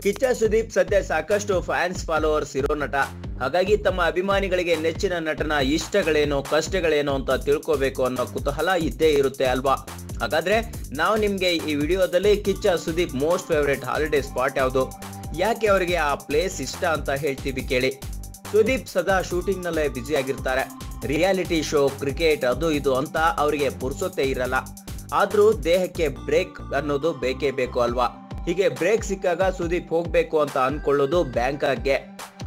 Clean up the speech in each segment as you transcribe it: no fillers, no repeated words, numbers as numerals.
ಕಿಚ್ಚ ಸುದೀಪ್ ಸದ್ಯ ಸಾಕಷ್ಟು fans followers ಇರೋ ನಟ. ಹಾಗಾಗಿ ತಮ್ಮ ಅಭಿಮಾನಿಗಳಿಗೆ ನೆಚ್ಚಿನ ನಟನ ಇಷ್ಟಗಳೇನು ಕಷ್ಟಗಳೇನು ಅಂತ ತಿಳ್ಕೋಬೇಕು ಅನ್ನೋ ಕುತೂಹಲ ಇದ್ದೇ ಇರುತ್ತೆ ಅಲ್ವಾ. ಹಾಗಾದ್ರೆ ನಾವು ನಿಮ್ಗೆ ಈ ವಿಡಿಯೋದಲ್ಲಿ Kichcha Sudeep most favourite holiday spot ಯಾವುದು, ಯಾಕೆ ಅವರಿಗೆ ಆ ಪ್ಲೇಸ್ ಇಷ್ಟ ಅಂತ ಹೇಳ್ತೀವಿ ಕೇಳಿ. ಸುದೀಪ್ ಸದಾ ಶೂಟಿಂಗ್ ನಲ್ಲೇ ಬ್ಯುಸಿ ಆಗಿರ್ತಾರೆ. ರಿಯಾಲಿಟಿ ಶೋ, ಕ್ರಿಕೆಟ್ ಅದು ಇದು ಅಂತ ಅವರಿಗೆ ಪುರ್ಸೊತ್ತೇ ಇರಲ್ಲ. ಆದ್ರೂ ದೇಹಕ್ಕೆ ಬ್ರೇಕ್ ಅನ್ನೋದು ಬೇಕೇ ಬೇಕು ಅಲ್ವಾ. ಹೀಗೆ ಬ್ರೇಕ್ ಸಿಕ್ಕಾಗ ಸುದೀಪ್ ಹೋಗ್ಬೇಕು ಅಂತ ಅನ್ಕೊಳ್ಳೋದು ಬ್ಯಾಂಕಾಕ್ಗೆ.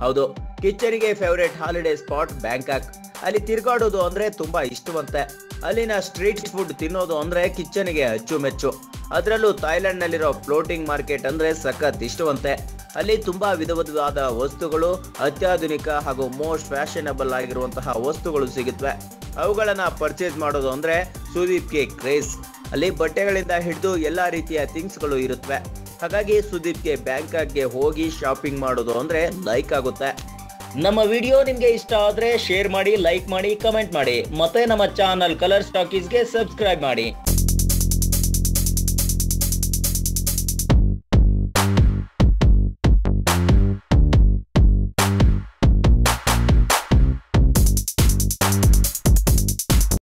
ಹೌದು, ಕಿಚ್ಚನಿಗೆ ಫೇವರೇಟ್ ಹಾಲಿಡೇ ಸ್ಪಾಟ್ ಬ್ಯಾಂಕಾಕ್. ಅಲ್ಲಿ ತಿರ್ಗಾಡೋದು ಅಂದ್ರೆ ತುಂಬಾ ಇಷ್ಟವಂತೆ. ಅಲ್ಲಿನ ಸ್ಟ್ರೀಟ್ ಫುಡ್ ತಿನ್ನೋದು ಅಂದ್ರೆ ಕಿಚ್ಚನಿಗೆ ಅಚ್ಚುಮೆಚ್ಚು. ಅದರಲ್ಲೂ ಥಾಯ್ಲೆಂಡ್ ನಲ್ಲಿರೋ ಫ್ಲೋಟಿಂಗ್ ಮಾರ್ಕೆಟ್ ಅಂದ್ರೆ ಸಖತ್ ಇಷ್ಟವಂತೆ. ಅಲ್ಲಿ ತುಂಬಾ ವಿಧವಾದ ವಸ್ತುಗಳು, ಅತ್ಯಾಧುನಿಕ ಹಾಗೂ ಮೋಸ್ಟ್ ಫ್ಯಾಷನಬಲ್ ಆಗಿರುವಂತಹ ವಸ್ತುಗಳು ಸಿಗುತ್ತವೆ. ಅವುಗಳನ್ನ ಪರ್ಚೇಸ್ ಮಾಡೋದು ಅಂದ್ರೆ ಸುದೀಪ್ಗೆ ಕ್ರೇಜ್. ಅಲ್ಲಿ ಬಟ್ಟೆಗಳಿಂದ ಹಿಡಿದು ಎಲ್ಲಾ ರೀತಿಯ ಥಿಂಗ್ಸ್ಗಳು ಇರುತ್ತವೆ. ಹಾಗಾಗಿ ಸುದೀಪ್ಗೆ ಬ್ಯಾಂಕಾಕ್ಗೆ ಹೋಗಿ ಶಾಪಿಂಗ್ ಮಾಡೋದು ಅಂದ್ರೆ ಲೈಕ್ ಆಗುತ್ತೆ. ನಮ್ಮ ವಿಡಿಯೋ ನಿಮ್ಗೆ ಇಷ್ಟ ಆದ್ರೆ ಶೇರ್ ಮಾಡಿ, ಲೈಕ್ ಮಾಡಿ, ಕಮೆಂಟ್ ಮಾಡಿ. ಮತ್ತೆ ನಮ್ಮ ಚಾನಲ್ ಕಲರ್ಸ್ ಟಾಕೀಸ್ಗೆ ಸಬ್ಸ್ಕ್ರೈಬ್ ಮಾಡಿ.